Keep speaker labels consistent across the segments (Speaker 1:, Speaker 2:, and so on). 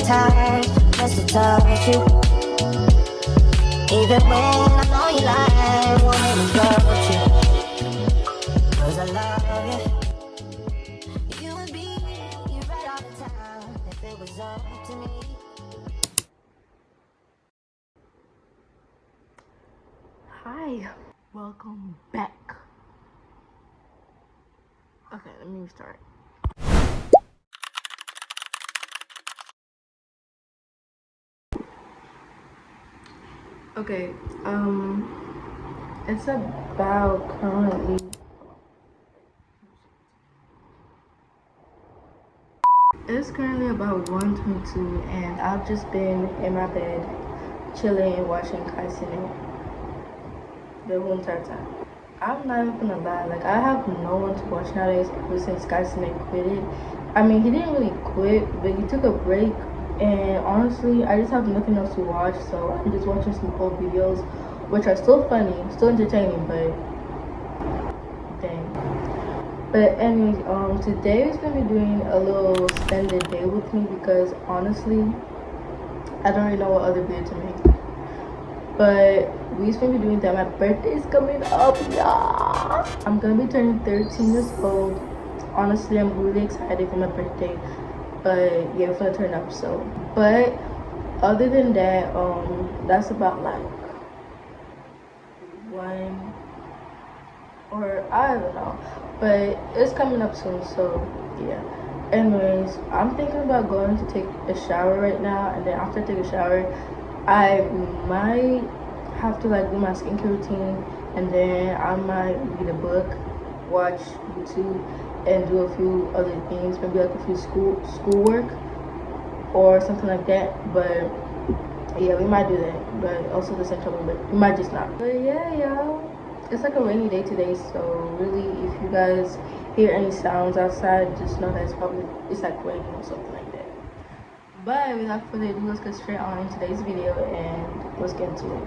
Speaker 1: time just to touch you. Even when I know you lie, won't let me touch you. 'Cause I love you. You would be you right all the time if it was up to me.
Speaker 2: Hi, welcome back. Okay, let me restart. Okay, it's about currently. It's currently about 1:22, and I've just been in my bed, chilling and watching Kaisine the whole entire time. I'm not even gonna lie, like I have no one to watch nowadays ever since Kaisine quit it. I mean, he didn't really quit, but he took a break, and honestly, I just have nothing else to watch, so I'm just watching some old videos, which are still funny, still entertaining, but dang. But anyways, today we're gonna be doing a little spend the day with me because honestly, I don't really know what other video to make. But we're gonna be doing that. My birthday's coming up, y'all. I'm gonna be turning 13 years old. Honestly, I'm really excited for my birthday. But yeah, it's gonna turn up so. But other than that, that's about like one or I don't know, but it's coming up soon, so yeah. Anyways, I'm thinking about going to take a shower right now, and then after I take a shower, I might have to like do my skincare routine, and then I might read a book, watch YouTube, and do a few other things, maybe like a few schoolwork or something like that. But yeah, we might do that, but also the same time, but we might just not. But yeah, y'all, it's like a rainy day today, so really, if you guys hear any sounds outside, just know that it's like raining or something like that. But without further ado, let's get straight on in today's video and let's get into it.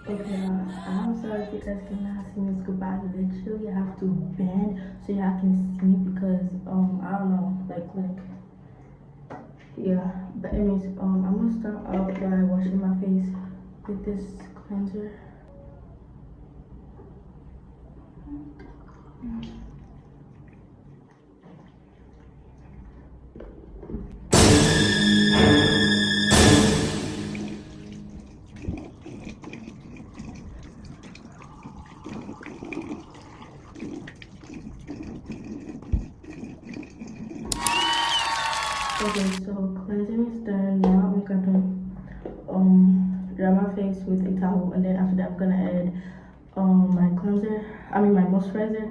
Speaker 2: Okay, I'm sorry if you guys cannot see me goodbye. Literally, I have to bend so y'all can see because I don't know, like yeah. But anyways, I'm gonna start off by washing my face with this cleanser. Okay, so cleansing is done. Now I'm gonna dry my face with a towel, and then after that I'm gonna add my my moisturizer,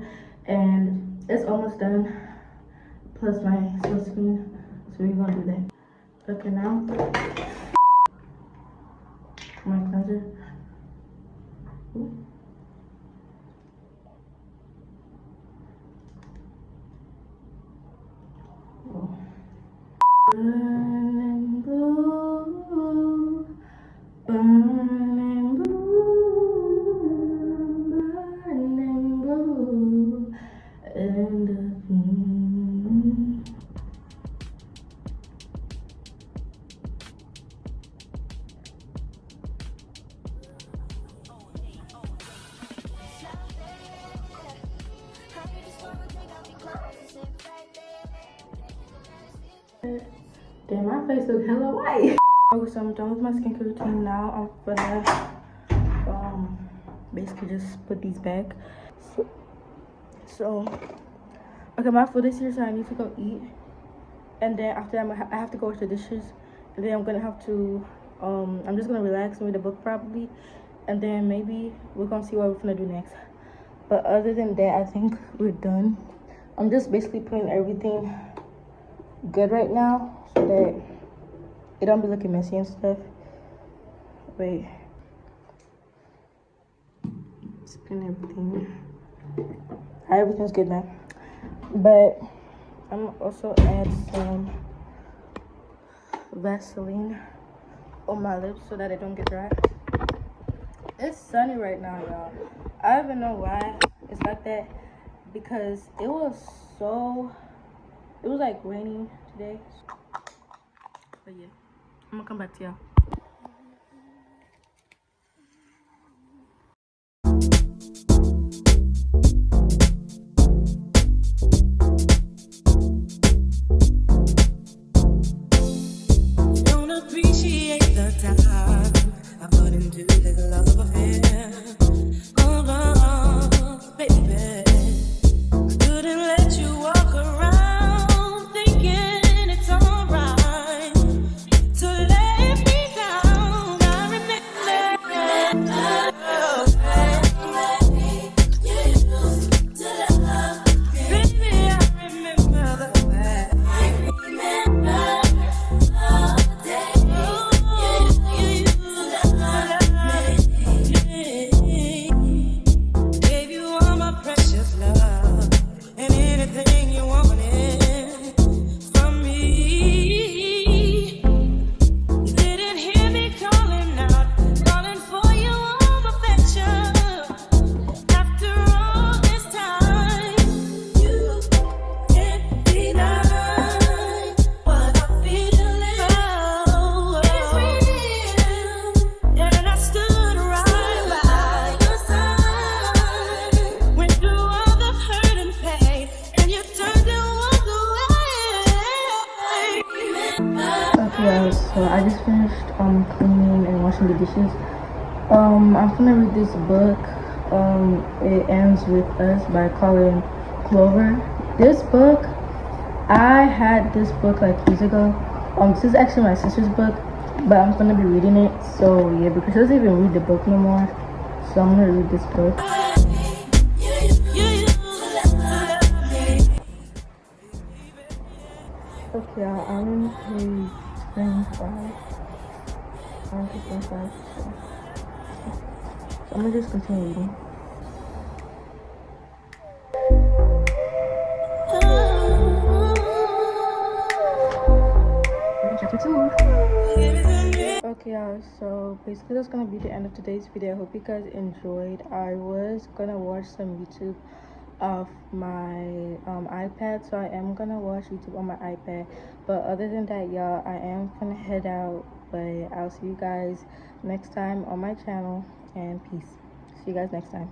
Speaker 2: and it's almost done. Plus my sunscreen, so we're gonna do that. Okay, now my cleanser. Ooh. Burning blue, burning blue, burning blue, and damn, my face look hella white. Okay, so I'm done with my skincare routine now. I'm gonna basically just put these back. So okay, my food is here, so I need to go eat, and then after that I have to go wash the dishes, and then I'm gonna have to I'm just gonna relax and read a book probably, and then maybe we're gonna see what we're gonna do next. But other than that, I think we're done. I'm just basically putting everything good right now so that it don't be looking messy and stuff. Wait, just putting everything. Everything's good now, but I'm also add some Vaseline on my lips so that it don't get dry. It's sunny right now, y'all. I don't even know why it's like that, because it was like raining today. But yeah, I'm gonna come back to y'all.
Speaker 1: Don't appreciate the time I put into this love affair. Oh, baby, couldn't let you walk around thinking it's alright to let me down. I gave you all my precious love and anything you wanted from me. You didn't hear me calling out, calling for your affection. After all this time, you can't deny what I'm feeling. Oh, it's real, and I stood right by your side. Went through all the hurt and pain, and you turned and walked away.
Speaker 2: Okay, guys, so I just finished cleaning and washing the dishes. I'm gonna read this book. It Ends With Us by Colin Clover. This book, I had this book like years ago. This is actually my sister's book, but I'm gonna be reading it. So yeah, because she doesn't even read the book no more, so I'm gonna read this book. Okay, I'm in page 25. I'm on page 25. So I'm gonna just continue reading. Chapter 2. Okay, y'all, so basically that's gonna be the end of today's video. I hope you guys enjoyed. I was gonna watch some YouTube off my iPad, so I am gonna watch YouTube on my iPad. But other than that, y'all, I am gonna head out. But I'll see you guys next time on my channel, and peace. See you guys next time.